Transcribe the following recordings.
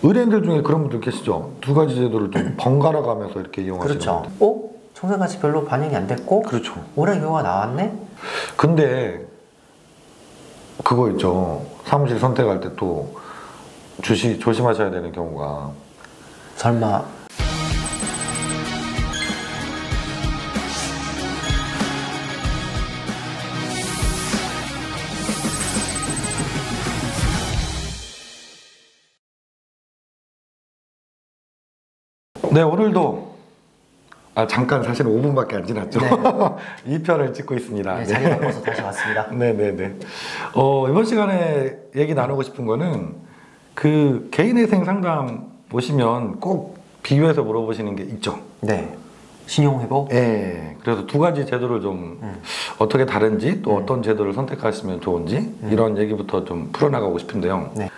의뢰인들 중에 그런 분들 계시죠? 두 가지 제도를 좀 번갈아 가면서 이렇게 이용하시는 그렇죠. 분들. 청산가치 별로 반영이 안 됐고 그렇죠. 올해 경우가 나왔네? 근데 그거 있죠. 사무실 선택할 때 또 조심하셔야 되는 경우가 설마 네, 오늘도 잠깐 사실은 5분밖에 안 지났죠. 네. 2편을 찍고 있습니다. 네, 자리 바꿔서 다시 왔습니다. 네네네. 이번 시간에 얘기 나누고 싶은 거는 그 개인회생 상담 보시면 꼭 비교해서 물어보시는 게 있죠. 네. 신용회복? 네. 그래서 두 가지 제도를 좀 어떻게 다른지 또 어떤 제도를 선택하시면 좋은지 이런 얘기부터 좀 풀어나가고 싶은데요. 네.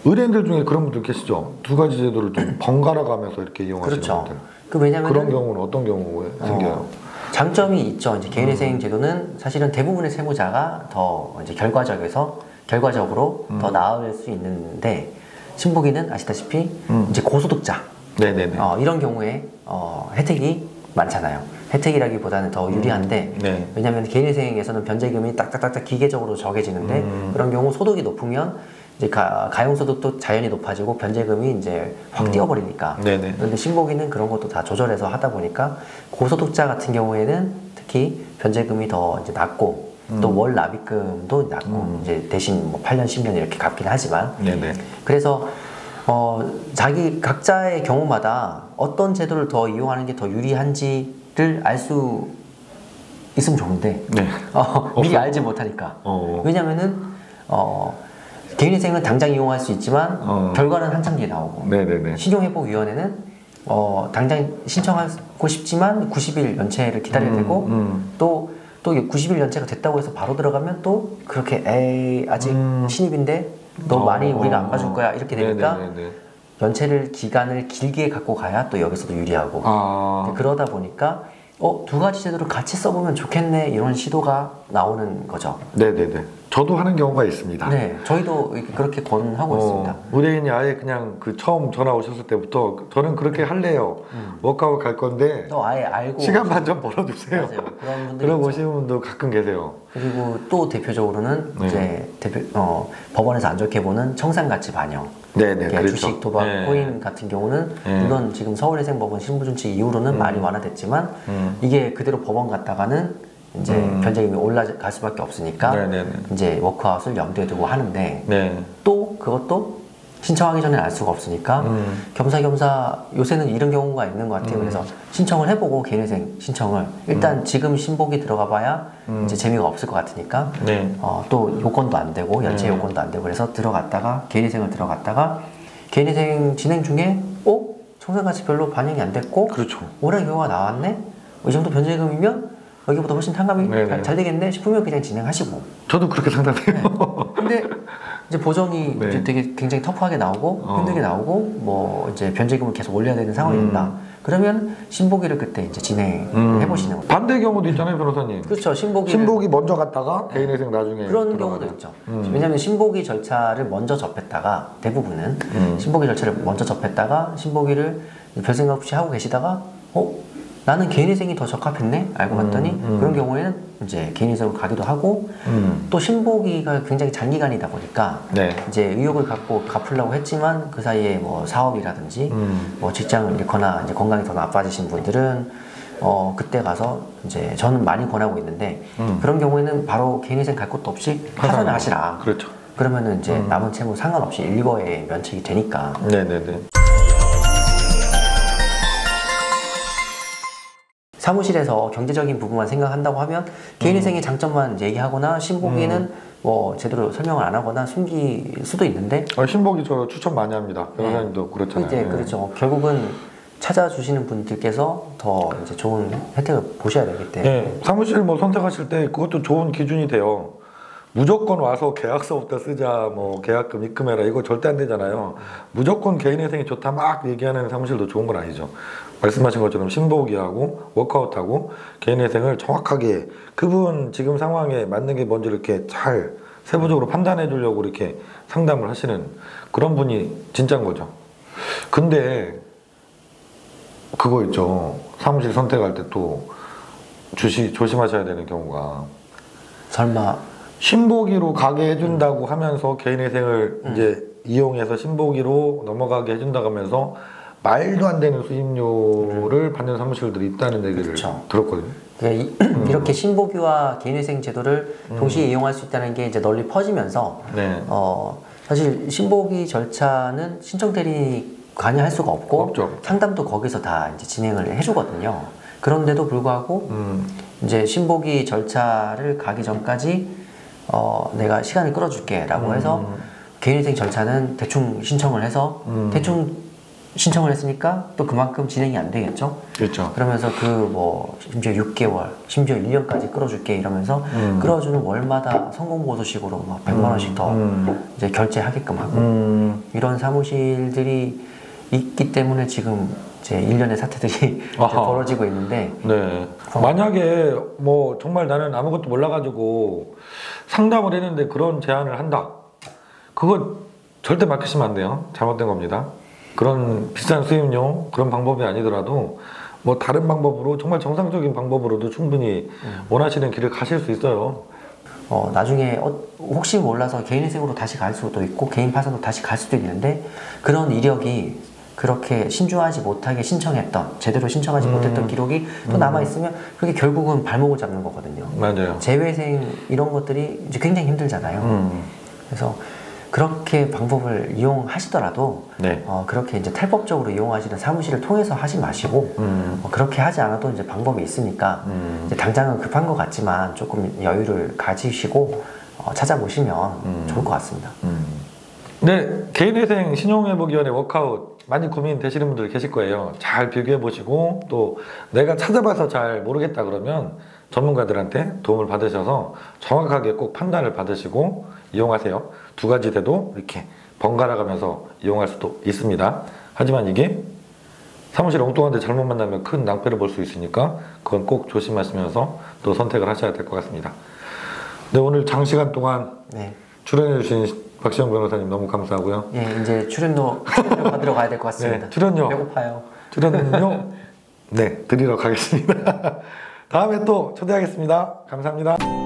의뢰인들 중에 그런 분들 계시죠? 두 가지 제도를 좀 번갈아 가면서 이렇게 이용하시는 그렇죠. 분들. 왜냐면 그런 경우는 어떤 경우에 생겨요? 장점이 있죠. 이제 개인회생 제도는 사실은 대부분의 세무자가 더 이제 결과적으로 더 나을 수 있는데 신복이는 아시다시피 이제 고소득자 네네네. 이런 경우에 혜택이 많잖아요. 혜택이라기보다는 더 유리한데 네. 왜냐하면 개인회생에서는 변제금이 딱딱딱딱 기계적으로 정해지는데 그런 경우 소득이 높으면 이제 가용소득도 자연히 높아지고 변제금이 이제 확 뛰어버리니까. 네네. 그런데 신복이는 그런 것도 다 조절해서 하다 보니까 고소득자 같은 경우에는 특히 변제금이 더 이제 낮고 또 월 납입금도 낮고 이제 대신 뭐 8년, 10년 이렇게 갚긴 하지만. 네네. 그래서 자기 각자의 경우마다 어떤 제도를 더 이용하는 게 더 유리한지를 알 수 있으면 좋은데 네. 미리 알지 못하니까. 왜냐면은 개인회생은 당장 이용할 수 있지만 결과는 한참 뒤에 나오고 네네네. 신용회복위원회는 당장 신청하고 싶지만 90일 연체를 기다려야 되고 또 90일 연체가 됐다고 해서 바로 들어가면 또 그렇게 에이 아직 신입인데 너 많이 우리가 안 봐줄 거야 이렇게 되니까 네네네네. 연체를 기간을 길게 갖고 가야 또 여기서도 유리하고 그러다 보니까 두 가지 제도를 같이 써보면 좋겠네 이런 시도가 나오는 거죠. 네네네. 저도 하는 경우가 있습니다. 네, 저희도 그렇게 권하고 있습니다. 의뢰인이 아예 그냥 처음 전화 오셨을 때부터 저는 그렇게 할래요. 워크아웃 갈 건데 또 아예 알고 시간만 좀 벌어주세요. 맞아요. 그런 분들 그러고 오시는 분도 가끔 계세요. 그리고 또 대표적으로는 이제 법원에서 안 좋게 보는 청산가치 반영. 네네. 그렇죠. 주식, 도박, 코인 같은 경우는 물론 지금 서울회생법원 신부준칙 이후로는 많이 완화됐지만 이게 그대로 법원 갔다가는 이제 변제금이 올라갈 수밖에 없으니까 이제 워크아웃을 염두에 두고 하는데 또 그것도 신청하기 전에 알 수가 없으니까 겸사겸사 요새는 이런 경우가 있는 것 같아요. 그래서 신청을 해보고 개인회생 신청을 일단 지금 신복이 들어가 봐야 이제 재미가 없을 것 같으니까 또 요건도 안 되고 연체 요건도 안 되고 그래서 들어갔다가 개인회생을 들어갔다가 개인회생 진행 중에 청산가치 별로 반영이 안 됐고 그렇죠. 올해 경우가 나왔네? 이 정도 변제금이면 여기보다 훨씬 탕감이 잘 되겠네 싶으면 그냥 진행하시고. 저도 그렇게 상담해요. 근데 이제 보정이 이제 되게 굉장히 터프하게 나오고 힘들게 나오고 뭐 이제 변제금을 계속 올려야 되는 상황이 된다. 그러면 신보기를 그때 이제 진행해 보시는 거죠. 반대 경우도 있잖아요, 변호사님. 그렇죠. 신보기 먼저 갔다가 개인회생 나중에 그런 경우도 있죠. 왜냐하면 신보기 절차를 먼저 접했다가 대부분은 신보기 절차를 먼저 접했다가 신보기를 별 생각 없이 하고 계시다가 나는 개인회생이 더 적합했네? 알고 봤더니 그런 경우에는 이제 개인회생으로 가기도 하고 또 신보기가 굉장히 장기간이다 보니까 이제 의욕을 갖고 갚으려고 했지만 그 사이에 뭐 사업이라든지 뭐 직장을 잃거나 이제 건강이 더 나빠지신 분들은 그때 가서 이제 저는 많이 권하고 있는데 그런 경우에는 바로 개인회생 갈 것도 없이 파산을 하시라. 그렇죠. 그러면은 이제 남은 채무 상관없이 일거에 면책이 되니까. 네네네. 사무실에서 경제적인 부분만 생각한다고 하면 개인회생의 장점만 얘기하거나 신보기는 뭐 제대로 설명을 안 하거나 숨길 수도 있는데 신보기 저 추천 많이 합니다. 변호사님도 그렇잖아요. 이제 그렇죠. 결국은 찾아주시는 분들께서 더 이제 좋은 혜택을 보셔야 되기 때문에 사무실 뭐 선택하실 때 그것도 좋은 기준이 돼요. 무조건 와서 계약서부터 쓰자, 뭐 계약금 입금해라 이거 절대 안 되잖아요. 무조건 개인회생이 좋다 막 얘기하는 사무실도 좋은 건 아니죠. 말씀하신 것처럼 신보기하고 워크아웃하고 개인회생을 정확하게 그분 지금 상황에 맞는 게 뭔지 이렇게 잘 세부적으로 판단해 주려고 이렇게 상담을 하시는 그런 분이 진짜인 거죠. 근데 그거 있죠. 사무실 선택할 때 또 조심하셔야 되는 경우가 설마 신보기로 가게 해준다고 하면서 개인회생을 이제 이용해서 신보기로 넘어가게 해준다고 하면서 말도 안 되는 수임료를 받는 사무실들이 있다는 얘기를 그렇죠. 들었거든요. 이렇게 신보기와 개인회생 제도를 동시에 이용할 수 있다는 게 이제 널리 퍼지면서 네. 사실 신보기 절차는 신청 대리 관여할 수가 없고 없죠. 상담도 거기서 다 이제 진행을 해주거든요. 그런데도 불구하고 이제 신보기 절차를 가기 전까지 내가 시간을 끌어줄게라고 해서 개인회생 절차는 대충 신청을 해서 대충 신청을 했으니까 또 그만큼 진행이 안 되겠죠. 그렇죠. 그러면서 뭐 심지어 6개월, 심지어 1년까지 끌어줄게 이러면서 끌어주는 월마다 성공보수식으로 막 100만 원씩 더 이제 결제하게끔 하고 이런 사무실들이 있기 때문에 지금 이제 일련의 사태들이 이제 벌어지고 있는데. 네. 만약에 뭐 정말 나는 아무것도 몰라가지고 상담을 했는데 그런 제안을 한다. 그거 절대 맡기시면 안 돼요. 잘못된 겁니다. 그런 비싼 수임료 그런 방법이 아니더라도 뭐 다른 방법으로 정말 정상적인 방법으로도 충분히 원하시는 길을 가실 수 있어요. 나중에 혹시 몰라서 개인회생으로 다시 갈 수도 있고 개인 파산으로 다시 갈 수도 있는데 그런 이력이 그렇게 신중하지 못하게 신청했던 제대로 신청하지 못했던 기록이 또 남아있으면 그게 결국은 발목을 잡는 거거든요. 맞아요. 재회생 이런 것들이 이제 굉장히 힘들잖아요. 그래서 그렇게 방법을 이용하시더라도 네. 그렇게 이제 탈법적으로 이용하시는 사무실을 통해서 하지 마시고 그렇게 하지 않아도 이제 방법이 있으니까 이제 당장은 급한 것 같지만 조금 여유를 가지시고 찾아보시면 좋을 것 같습니다. 네, 개인회생 신용회복위원회 워크아웃 많이 고민되시는 분들 계실 거예요. 잘 비교해 보시고 또 내가 찾아봐서 잘 모르겠다 그러면 전문가들한테 도움을 받으셔서 정확하게 꼭 판단을 받으시고 이용하세요. 두 가지 돼도 이렇게 번갈아 가면서 이용할 수도 있습니다. 하지만 이게 사무실 엉뚱한데 잘못 만나면 큰 낭패를 볼 수 있으니까 그건 꼭 조심하시면서 또 선택을 하셔야 될 것 같습니다. 네, 오늘 장시간 동안 출연해 주신 박시영 변호사님 너무 감사하고요. 예, 이제 출연료 받으러 가야 될 것 같습니다. 네, 출연료 배고파요. 출연료 네, 드리러 가겠습니다. 다음에 또 초대하겠습니다. 감사합니다.